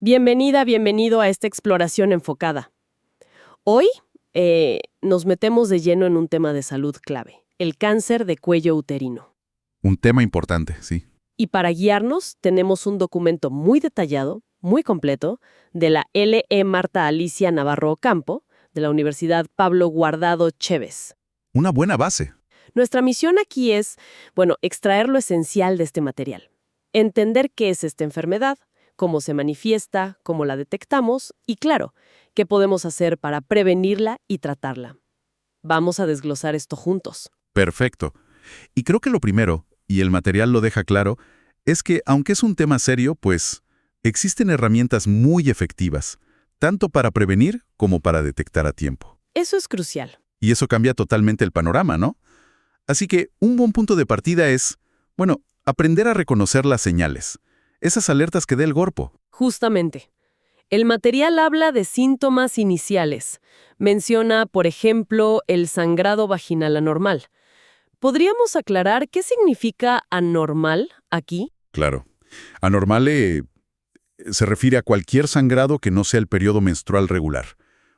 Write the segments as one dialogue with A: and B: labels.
A: Bienvenida, bienvenido a esta exploración enfocada. Hoy nos metemos de lleno en un tema de salud clave, el cáncer de cuello uterino.
B: Un tema importante, sí.
A: Y para guiarnos tenemos un documento muy detallado, muy completo, de la L.E. Marta Alicia Navarro Ocampo, de la Universidad Pablo Guardado Chévez.
B: Una buena base.
A: Nuestra misión aquí es, extraer lo esencial de este material. Entender qué es esta enfermedad, cómo se manifiesta, cómo la detectamos y, claro, qué podemos hacer para prevenirla y tratarla. Vamos a desglosar esto juntos.
B: Perfecto. Y creo que lo primero, y el material lo deja claro, es que aunque es un tema serio, pues existen herramientas muy efectivas, tanto para prevenir como para detectar a tiempo.
A: Eso es crucial.
B: Y eso cambia totalmente el panorama, ¿no? Así que un buen punto de partida es, aprender a reconocer las señales, esas alertas que dé el cuerpo.
A: Justamente. El material habla de síntomas iniciales. Menciona, por ejemplo, el sangrado vaginal anormal. ¿Podríamos aclarar qué significa anormal aquí?
B: Claro. Anormal se refiere a cualquier sangrado que no sea el periodo menstrual regular.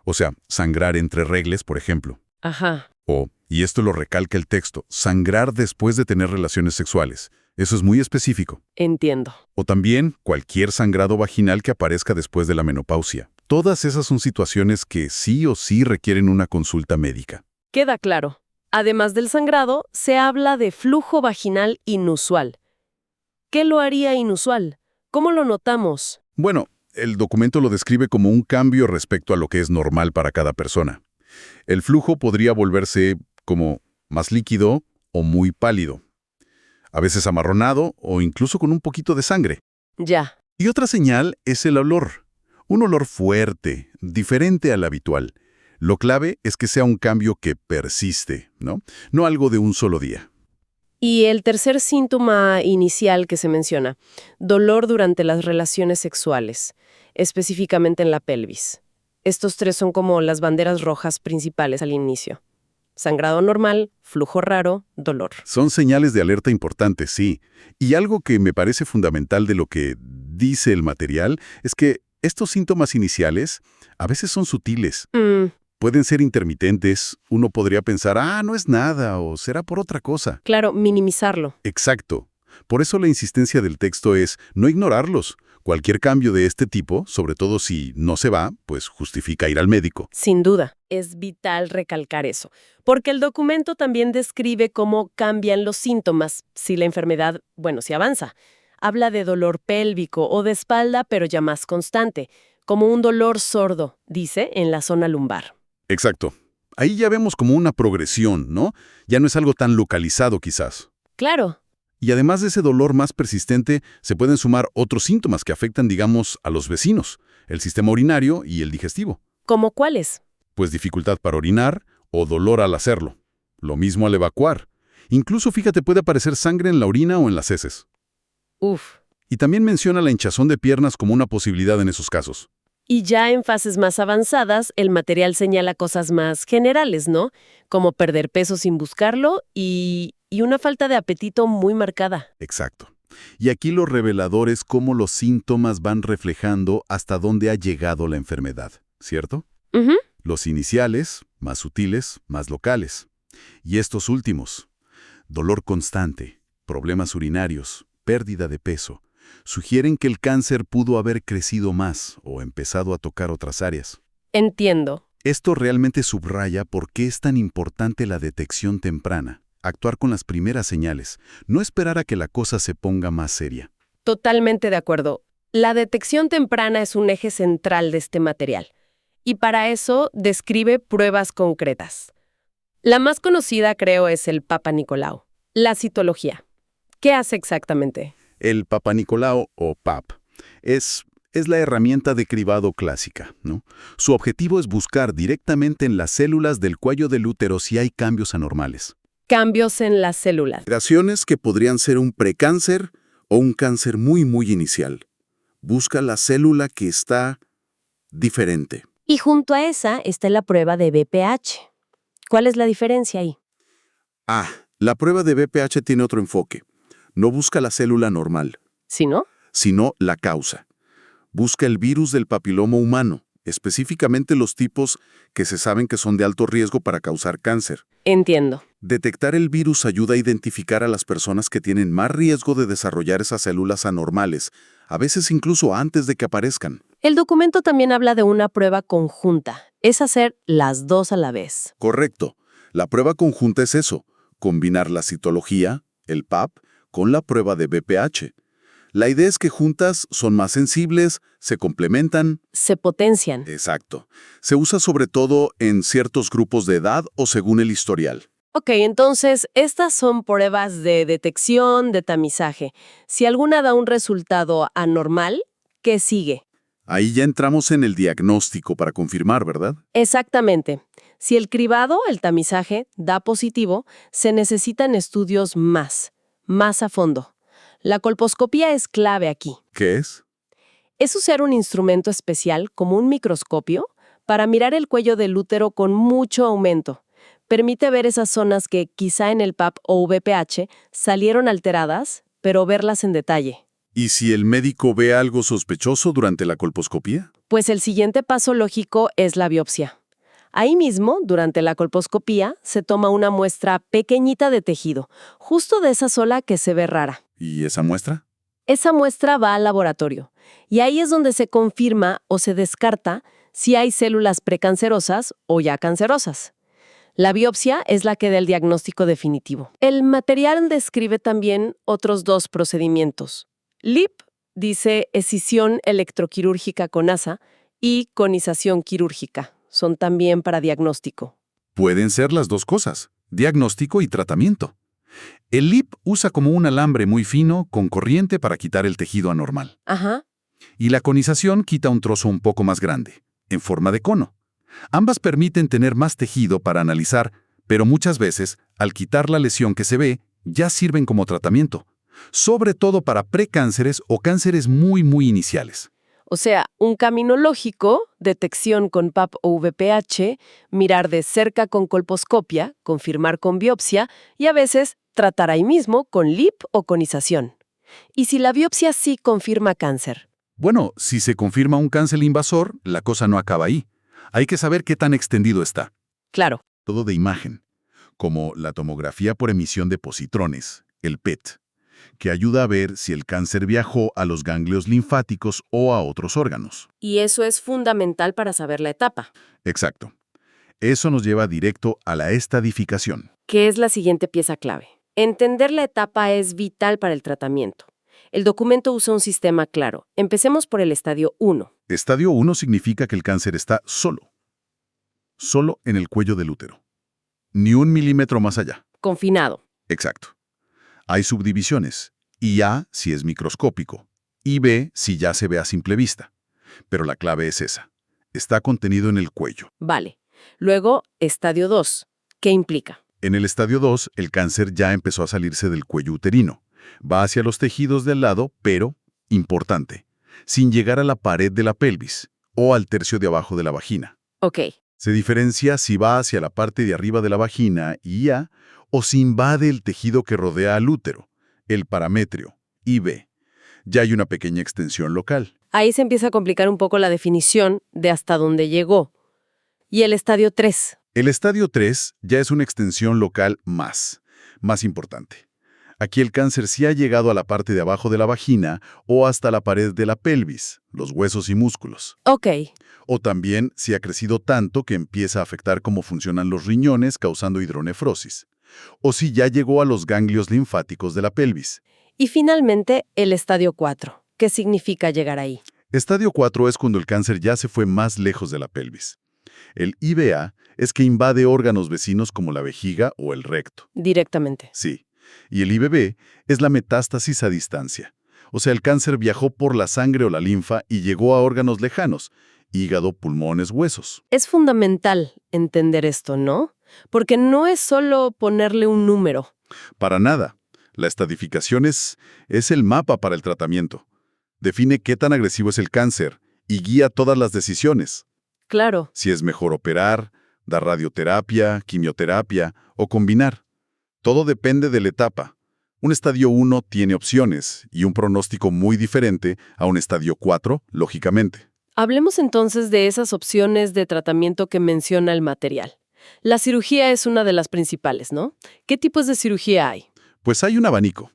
B: O sea, sangrar entre reglas, por ejemplo.
A: Ajá.
B: O, y esto lo recalca el texto, sangrar después de tener relaciones sexuales. Eso es muy específico.
A: Entiendo.
B: O también cualquier sangrado vaginal que aparezca después de la menopausia. Todas esas son situaciones que sí o sí requieren una consulta médica.
A: Queda claro. Además del sangrado, se habla de flujo vaginal inusual. ¿Qué lo haría inusual? ¿Cómo lo notamos?
B: Bueno, el documento lo describe como un cambio respecto a lo que es normal para cada persona. El flujo podría volverse como más líquido o muy pálido, a veces amarronado o incluso con un poquito de sangre.
A: Ya.
B: Y otra señal es el olor. Un olor fuerte, diferente al habitual. Lo clave es que sea un cambio que persiste, ¿no? No algo de un solo día.
A: Y el tercer síntoma inicial que se menciona, dolor durante las relaciones sexuales, específicamente en la pelvis. Estos tres son como las banderas rojas principales al inicio. Sangrado normal, flujo raro, dolor.
B: Son señales de alerta importantes, sí. Y algo que me parece fundamental de lo que dice el material es que estos síntomas iniciales a veces son sutiles. Pueden ser intermitentes. Uno podría pensar, no es nada o será por otra cosa.
A: Claro, minimizarlo.
B: Exacto. Por eso la insistencia del texto es no ignorarlos. Cualquier cambio de este tipo, sobre todo si no se va, pues justifica ir al médico.
A: Sin duda, es vital recalcar eso, porque el documento también describe cómo cambian los síntomas si la enfermedad, si avanza. Habla de dolor pélvico o de espalda, pero ya más constante, como un dolor sordo, dice, en la zona lumbar.
B: Exacto. Ahí ya vemos como una progresión, ¿no? Ya no es algo tan localizado quizás.
A: Claro.
B: Y además de ese dolor más persistente, se pueden sumar otros síntomas que afectan, digamos, a los vecinos, el sistema urinario y el digestivo.
A: ¿Cómo cuáles?
B: Pues dificultad para orinar o dolor al hacerlo. Lo mismo al evacuar. Incluso, fíjate, puede aparecer sangre en la orina o en las heces.
A: Uf.
B: Y también menciona la hinchazón de piernas como una posibilidad en esos casos.
A: Y ya en fases más avanzadas, el material señala cosas más generales, ¿no? Como perder peso sin buscarlo y una falta de apetito muy marcada.
B: Exacto. Y aquí lo revelador es cómo los síntomas van reflejando hasta dónde ha llegado la enfermedad, ¿cierto?
A: Ujú.
B: Los iniciales, más sutiles, más locales. Y estos últimos, dolor constante, problemas urinarios, pérdida de peso, sugieren que el cáncer pudo haber crecido más o empezado a tocar otras áreas.
A: Entiendo.
B: Esto realmente subraya por qué es tan importante la detección temprana, actuar con las primeras señales, no esperar a que la cosa se ponga más seria.
A: Totalmente de acuerdo. La detección temprana es un eje central de este material. Y para eso describe pruebas concretas. La más conocida, creo, es el Papa Nicolau. La citología. ¿Qué hace exactamente?
B: El Papa Nicolau o PAP es la herramienta de cribado clásica, ¿no? Su objetivo es buscar directamente en las células del cuello del útero si hay cambios anormales.
A: Cambios en las células.
B: Alteraciones que podrían ser un precáncer o un cáncer muy, muy inicial. Busca la célula que está diferente.
A: Y junto a esa está la prueba de BPH. ¿Cuál es la diferencia ahí?
B: La prueba de BPH tiene otro enfoque. No busca la célula normal,
A: ¿Sí, no?
B: sino la causa. Busca el virus del papiloma humano, específicamente los tipos que se saben que son de alto riesgo para causar cáncer.
A: Entiendo.
B: Detectar el virus ayuda a identificar a las personas que tienen más riesgo de desarrollar esas células anormales, a veces incluso antes de que aparezcan.
A: El documento también habla de una prueba conjunta. Es hacer las dos a la vez.
B: Correcto. La prueba conjunta es eso, combinar la citología, el PAP, con la prueba de BPH. La idea es que juntas son más sensibles, se complementan.
A: Se potencian.
B: Exacto. Se usa sobre todo en ciertos grupos de edad o según el historial.
A: Ok, entonces, estas son pruebas de detección, de tamizaje. Si alguna da un resultado anormal, ¿qué sigue?
B: Ahí ya entramos en el diagnóstico para confirmar, ¿verdad?
A: Exactamente. Si el cribado, el tamizaje, da positivo, se necesitan estudios más a fondo. La colposcopía es clave aquí.
B: ¿Qué es?
A: Es usar un instrumento especial, como un microscopio, para mirar el cuello del útero con mucho aumento. Permite ver esas zonas que quizá en el PAP o VPH salieron alteradas, pero verlas en detalle.
B: ¿Y si el médico ve algo sospechoso durante la colposcopía?
A: Pues el siguiente paso lógico es la biopsia. Ahí mismo, durante la colposcopía, se toma una muestra pequeñita de tejido, justo de esa zona que se ve rara.
B: ¿Y esa muestra?
A: Esa muestra va al laboratorio, y ahí es donde se confirma o se descarta si hay células precancerosas o ya cancerosas. La biopsia es la que da el diagnóstico definitivo. El material describe también otros dos procedimientos. LIP dice escisión electroquirúrgica con asa y conización quirúrgica. Son también para diagnóstico.
B: Pueden ser las dos cosas, diagnóstico y tratamiento. El LIP usa como un alambre muy fino con corriente para quitar el tejido anormal.
A: Ajá.
B: Y la conización quita un trozo un poco más grande, en forma de cono. Ambas permiten tener más tejido para analizar, pero muchas veces, al quitar la lesión que se ve, ya sirven como tratamiento, sobre todo para precánceres o cánceres muy iniciales.
A: O sea, un camino lógico, detección con PAP o VPH, mirar de cerca con colposcopia, confirmar con biopsia y a veces tratar ahí mismo con LIP o conización. ¿Y si la biopsia sí confirma cáncer?
B: Bueno, si se confirma un cáncer invasor, la cosa no acaba ahí. Hay que saber qué tan extendido está.
A: Claro.
B: Todo de imagen, como la tomografía por emisión de positrones, el PET, que ayuda a ver si el cáncer viajó a los ganglios linfáticos o a otros órganos.
A: Y eso es fundamental para saber la etapa.
B: Exacto. Eso nos lleva directo a la estadificación.
A: ¿Qué es la siguiente pieza clave? Entender la etapa es vital para el tratamiento. El documento usa un sistema claro. Empecemos por el estadio 1.
B: Estadio 1 significa que el cáncer está solo en el cuello del útero. Ni un milímetro más allá.
A: Confinado.
B: Exacto. Hay subdivisiones, y A si es microscópico, y B si ya se ve a simple vista. Pero la clave es esa. Está contenido en el cuello.
A: Vale. Luego, estadio 2. ¿Qué implica?
B: En el estadio 2, el cáncer ya empezó a salirse del cuello uterino. Va hacia los tejidos del lado, pero, importante, sin llegar a la pared de la pelvis o al tercio de abajo de la vagina.
A: Ok.
B: Se diferencia si va hacia la parte de arriba de la vagina, IA, o si invade el tejido que rodea al útero, el parametrio, IB. Ya hay una pequeña extensión local.
A: Ahí se empieza a complicar un poco la definición de hasta dónde llegó. ¿Y el estadio 3?
B: El estadio 3 ya es una extensión local más importante. Aquí el cáncer sí ha llegado a la parte de abajo de la vagina o hasta la pared de la pelvis, los huesos y músculos.
A: Ok.
B: O también si ha crecido tanto que empieza a afectar cómo funcionan los riñones, causando hidronefrosis. O si ya llegó a los ganglios linfáticos de la pelvis.
A: Y finalmente, el estadio 4. ¿Qué significa llegar ahí?
B: Estadio 4 es cuando el cáncer ya se fue más lejos de la pelvis. El IBA es que invade órganos vecinos como la vejiga o el recto.
A: Directamente.
B: Sí. Y el IBB es la metástasis a distancia. O sea, el cáncer viajó por la sangre o la linfa y llegó a órganos lejanos, hígado, pulmones, huesos.
A: Es fundamental entender esto, ¿no? Porque no es solo ponerle un número.
B: Para nada. La estadificación es el mapa para el tratamiento. Define qué tan agresivo es el cáncer y guía todas las decisiones.
A: Claro.
B: Si es mejor operar, dar radioterapia, quimioterapia o combinar. Todo depende de la etapa, Un estadio 1 tiene opciones y un pronóstico muy diferente a un estadio 4, lógicamente.
A: Hablemos entonces de esas opciones de tratamiento que menciona el material. La cirugía es una de las principales, ¿no? ¿Qué tipos de cirugía hay?
B: Pues hay un abanico.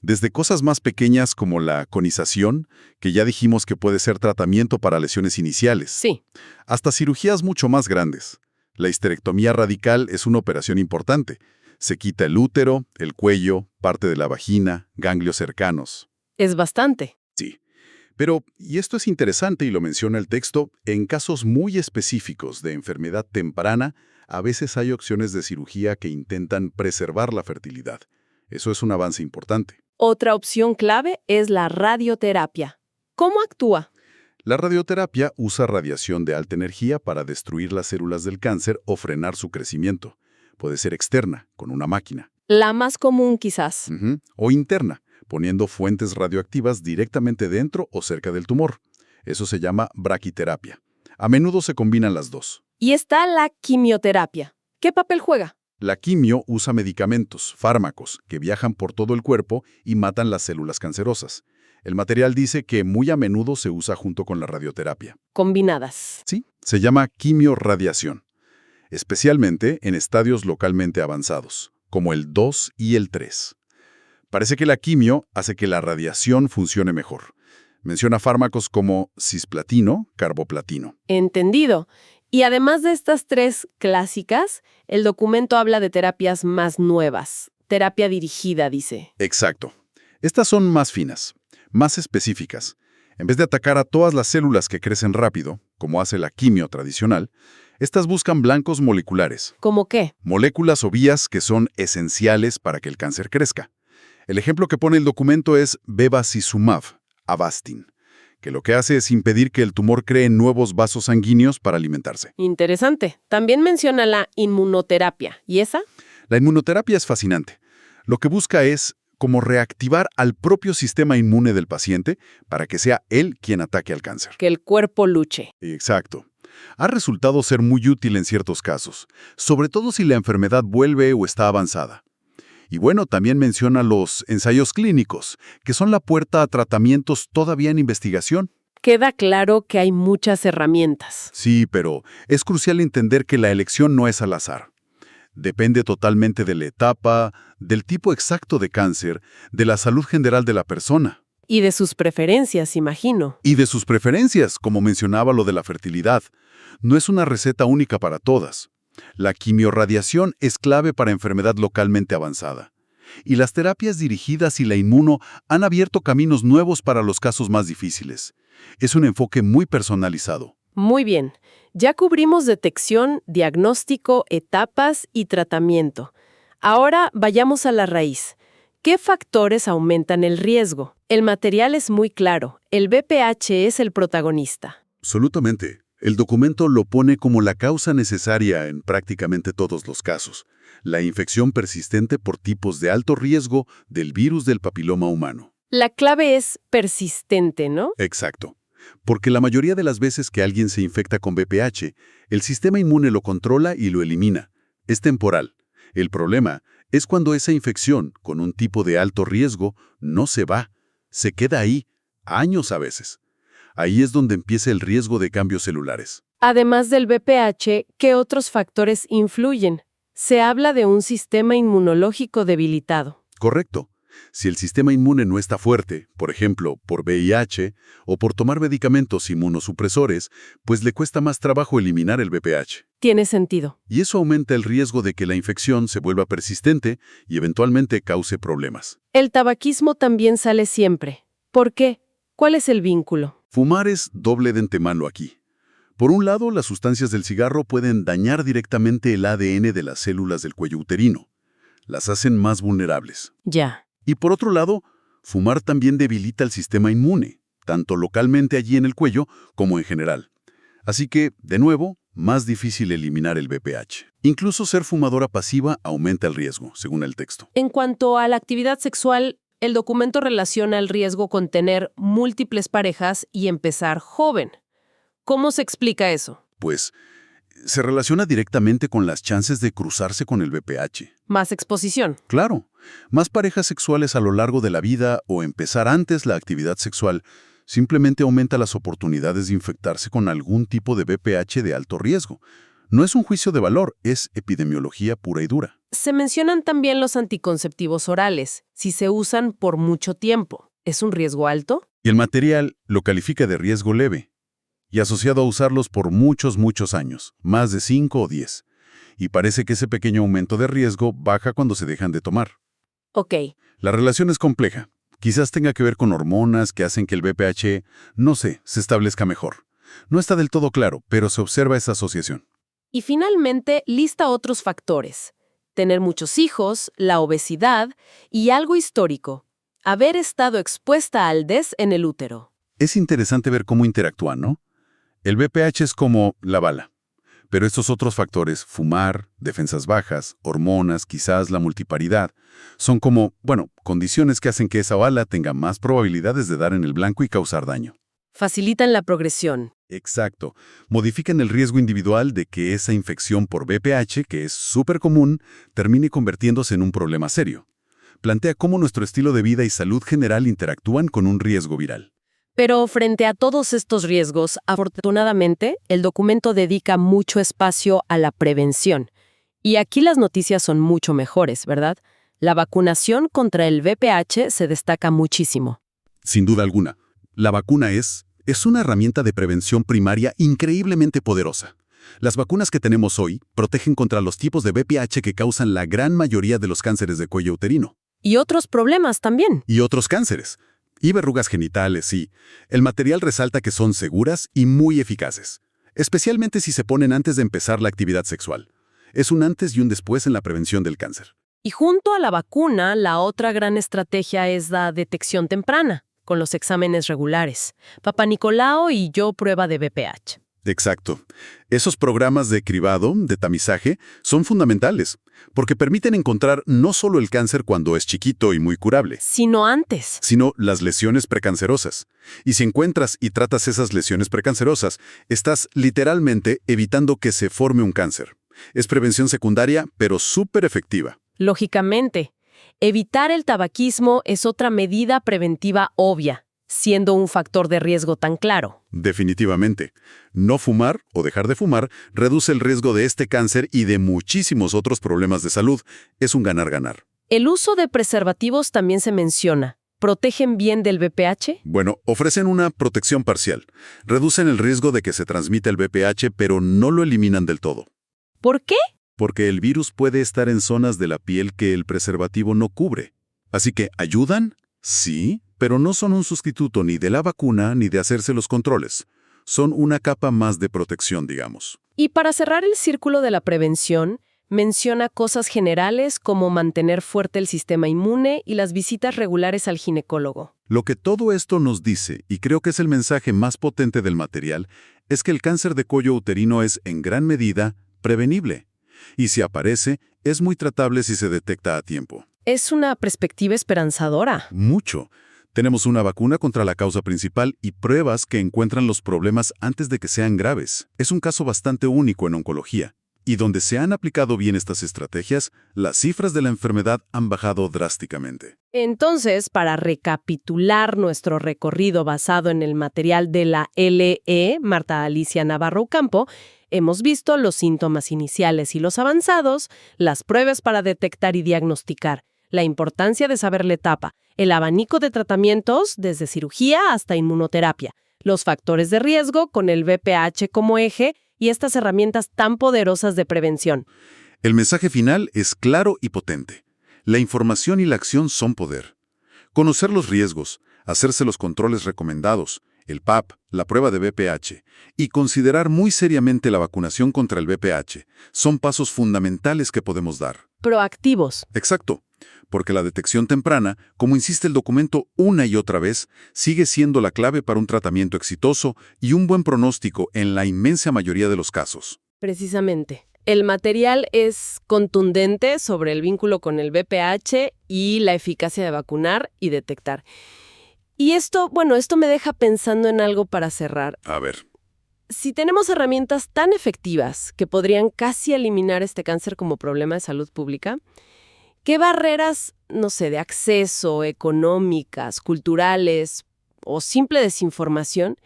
B: Desde cosas más pequeñas como la conización, que ya dijimos que puede ser tratamiento para lesiones iniciales,
A: Sí.
B: hasta cirugías mucho más grandes. La histerectomía radical es una operación importante. Se quita el útero, el cuello, parte de la vagina, ganglios cercanos.
A: Es bastante.
B: Sí. Pero, y esto es interesante y lo menciona el texto, en casos muy específicos de enfermedad temprana, a veces hay opciones de cirugía que intentan preservar la fertilidad. Eso es un avance importante.
A: Otra opción clave es la radioterapia. ¿Cómo actúa?
B: La radioterapia usa radiación de alta energía para destruir las células del cáncer o frenar su crecimiento. Puede ser externa, con una máquina.
A: La más común, quizás.
B: O interna, poniendo fuentes radioactivas directamente dentro o cerca del tumor. Eso se llama braquiterapia. A menudo se combinan las dos.
A: Y está la quimioterapia. ¿Qué papel juega?
B: La quimio usa medicamentos, fármacos, que viajan por todo el cuerpo y matan las células cancerosas. El material dice que muy a menudo se usa junto con la radioterapia.
A: Combinadas.
B: Sí, se llama quimiorradiación, especialmente en estadios localmente avanzados, como el 2 y el 3. Parece que la quimio hace que la radiación funcione mejor. Menciona fármacos como cisplatino, carboplatino.
A: Entendido. Y además de estas tres clásicas, el documento habla de terapias más nuevas. Terapia dirigida, dice.
B: Exacto. Estas son más finas, más específicas. En vez de atacar a todas las células que crecen rápido, como hace la quimio tradicional, estas buscan blancos moleculares.
A: ¿Cómo qué?
B: Moléculas o vías que son esenciales para que el cáncer crezca. El ejemplo que pone el documento es bevacizumab, Avastin, que lo que hace es impedir que el tumor cree nuevos vasos sanguíneos para alimentarse.
A: Interesante. También menciona la inmunoterapia. ¿Y esa?
B: La inmunoterapia es fascinante. Lo que busca es como reactivar al propio sistema inmune del paciente para que sea él quien ataque al cáncer.
A: Que el cuerpo luche.
B: Exacto. Ha resultado ser muy útil en ciertos casos, sobre todo si la enfermedad vuelve o está avanzada. Y bueno, también menciona los ensayos clínicos, que son la puerta a tratamientos todavía en investigación.
A: Queda claro que hay muchas herramientas.
B: Sí, pero es crucial entender que la elección no es al azar. Depende totalmente de la etapa, del tipo exacto de cáncer, de la salud general de la persona.
A: Y de sus preferencias, imagino.
B: Y de sus preferencias, como mencionaba lo de la fertilidad. No es una receta única para todas. La quimiorradiación es clave para enfermedad localmente avanzada. Y las terapias dirigidas y la inmuno han abierto caminos nuevos para los casos más difíciles. Es un enfoque muy personalizado.
A: Muy bien. Ya cubrimos detección, diagnóstico, etapas y tratamiento. Ahora vayamos a la raíz. ¿Qué factores aumentan el riesgo? El material es muy claro. El BPH es el protagonista.
B: Absolutamente. El documento lo pone como la causa necesaria en prácticamente todos los casos. La infección persistente por tipos de alto riesgo del virus del papiloma humano.
A: La clave es persistente, ¿no?
B: Exacto. Porque la mayoría de las veces que alguien se infecta con BPH, el sistema inmune lo controla y lo elimina. Es temporal. El problema es cuando esa infección, con un tipo de alto riesgo, no se va. Se queda ahí, años a veces. Ahí es donde empieza el riesgo de cambios celulares.
A: Además del BPH, ¿qué otros factores influyen? Se habla de un sistema inmunológico debilitado.
B: Correcto. Si el sistema inmune no está fuerte, por ejemplo, por VIH o por tomar medicamentos inmunosupresores, pues le cuesta más trabajo eliminar el BPH.
A: Tiene sentido.
B: Y eso aumenta el riesgo de que la infección se vuelva persistente y eventualmente cause problemas.
A: El tabaquismo también sale siempre. ¿Por qué? ¿Cuál es el vínculo?
B: Fumar es doble de antemano aquí. Por un lado, las sustancias del cigarro pueden dañar directamente el ADN de las células del cuello uterino. Las hacen más vulnerables.
A: Ya.
B: Y por otro lado, fumar también debilita el sistema inmune, tanto localmente allí en el cuello como en general. Así que, de nuevo, más difícil eliminar el BPH. Incluso ser fumadora pasiva aumenta el riesgo, según el texto.
A: En cuanto a la actividad sexual, el documento relaciona el riesgo con tener múltiples parejas y empezar joven. ¿Cómo se explica eso?
B: Pues, se relaciona directamente con las chances de cruzarse con el VPH.
A: Más exposición.
B: Claro, más parejas sexuales a lo largo de la vida o empezar antes la actividad sexual simplemente aumenta las oportunidades de infectarse con algún tipo de VPH de alto riesgo. No es un juicio de valor, es epidemiología pura y dura.
A: Se mencionan también los anticonceptivos orales, si se usan por mucho tiempo. ¿Es un riesgo alto?
B: Y el material lo califica de riesgo leve y asociado a usarlos por muchos años, más de 5 o 10. Y parece que ese pequeño aumento de riesgo baja cuando se dejan de tomar.
A: Ok.
B: La relación es compleja. Quizás tenga que ver con hormonas que hacen que el VPH, no sé, se establezca mejor. No está del todo claro, pero se observa esa asociación.
A: Y finalmente, lista otros factores. Tener muchos hijos, la obesidad y algo histórico. Haber estado expuesta al DES en el útero.
B: Es interesante ver cómo interactúan, ¿no? El VPH es como la bala. Pero estos otros factores, fumar, defensas bajas, hormonas, quizás la multiparidad, son como, condiciones que hacen que esa bala tenga más probabilidades de dar en el blanco y causar daño.
A: Facilitan la progresión.
B: Exacto. Modifican el riesgo individual de que esa infección por VPH, que es súper común, termine convirtiéndose en un problema serio. Plantea cómo nuestro estilo de vida y salud general interactúan con un riesgo viral.
A: Pero frente a todos estos riesgos, afortunadamente, el documento dedica mucho espacio a la prevención. Y aquí las noticias son mucho mejores, ¿verdad? La vacunación contra el VPH se destaca muchísimo.
B: Sin duda alguna. La vacuna es una herramienta de prevención primaria increíblemente poderosa. Las vacunas que tenemos hoy protegen contra los tipos de VPH que causan la gran mayoría de los cánceres de cuello uterino.
A: Y otros problemas también.
B: Y otros cánceres. Y verrugas genitales, sí. El material resalta que son seguras y muy eficaces, especialmente si se ponen antes de empezar la actividad sexual. Es un antes y un después en la prevención del cáncer.
A: Y junto a la vacuna, la otra gran estrategia es la detección temprana, con los exámenes regulares. Papá Nicolau y yo prueba de VPH.
B: Exacto. Esos programas de cribado, de tamizaje, son fundamentales, porque permiten encontrar no solo el cáncer cuando es chiquito y muy curable,
A: Sino antes.
B: sino las lesiones precancerosas. Y si encuentras y tratas esas lesiones precancerosas, estás literalmente evitando que se forme un cáncer. Es prevención secundaria, pero súper efectiva.
A: Lógicamente, evitar el tabaquismo es otra medida preventiva obvia, siendo un factor de riesgo tan claro.
B: Definitivamente. No fumar o dejar de fumar reduce el riesgo de este cáncer y de muchísimos otros problemas de salud. Es un ganar-ganar.
A: El uso de preservativos también se menciona. ¿Protegen bien del VPH?
B: Bueno, ofrecen una protección parcial. Reducen el riesgo de que se transmita el VPH, pero no lo eliminan del todo.
A: ¿Por qué?
B: Porque el virus puede estar en zonas de la piel que el preservativo no cubre. Así que, ¿ayudan? Sí, pero no son un sustituto ni de la vacuna ni de hacerse los controles. Son una capa más de protección, digamos.
A: Y para cerrar el círculo de la prevención, menciona cosas generales como mantener fuerte el sistema inmune y las visitas regulares al ginecólogo.
B: Lo que todo esto nos dice, y creo que es el mensaje más potente del material, es que el cáncer de cuello uterino es, en gran medida, prevenible. Y si aparece, es muy tratable si se detecta a tiempo.
A: Es una perspectiva esperanzadora.
B: Mucho. Tenemos una vacuna contra la causa principal y pruebas que encuentran los problemas antes de que sean graves. Es un caso bastante único en oncología. Y donde se han aplicado bien estas estrategias, las cifras de la enfermedad han bajado drásticamente.
A: Entonces, para recapitular nuestro recorrido basado en el material de la LE, Marta Alicia Navarro Ocampo, hemos visto los síntomas iniciales y los avanzados, las pruebas para detectar y diagnosticar, la importancia de saber la etapa, el abanico de tratamientos desde cirugía hasta inmunoterapia, los factores de riesgo con el VPH como eje y estas herramientas tan poderosas de prevención.
B: El mensaje final es claro y potente. La información y la acción son poder. Conocer los riesgos, hacerse los controles recomendados, el PAP, la prueba de VPH, y considerar muy seriamente la vacunación contra el VPH son pasos fundamentales que podemos dar.
A: Proactivos.
B: Exacto, porque la detección temprana, como insiste el documento una y otra vez, sigue siendo la clave para un tratamiento exitoso y un buen pronóstico en la inmensa mayoría de los casos.
A: Precisamente. El material es contundente sobre el vínculo con el VPH y la eficacia de vacunar y detectar. Y esto me deja pensando en algo para cerrar.
B: A ver.
A: Si tenemos herramientas tan efectivas que podrían casi eliminar este cáncer como problema de salud pública, ¿qué barreras, no sé, de acceso, económicas, culturales o simple desinformación,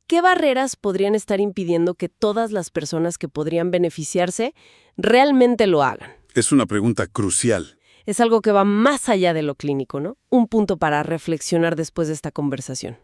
A: qué barreras podrían estar impidiendo que todas las personas que podrían beneficiarse realmente lo hagan?
B: Es una pregunta crucial.
A: Es algo que va más allá de lo clínico, ¿no? Un punto para reflexionar después de esta conversación.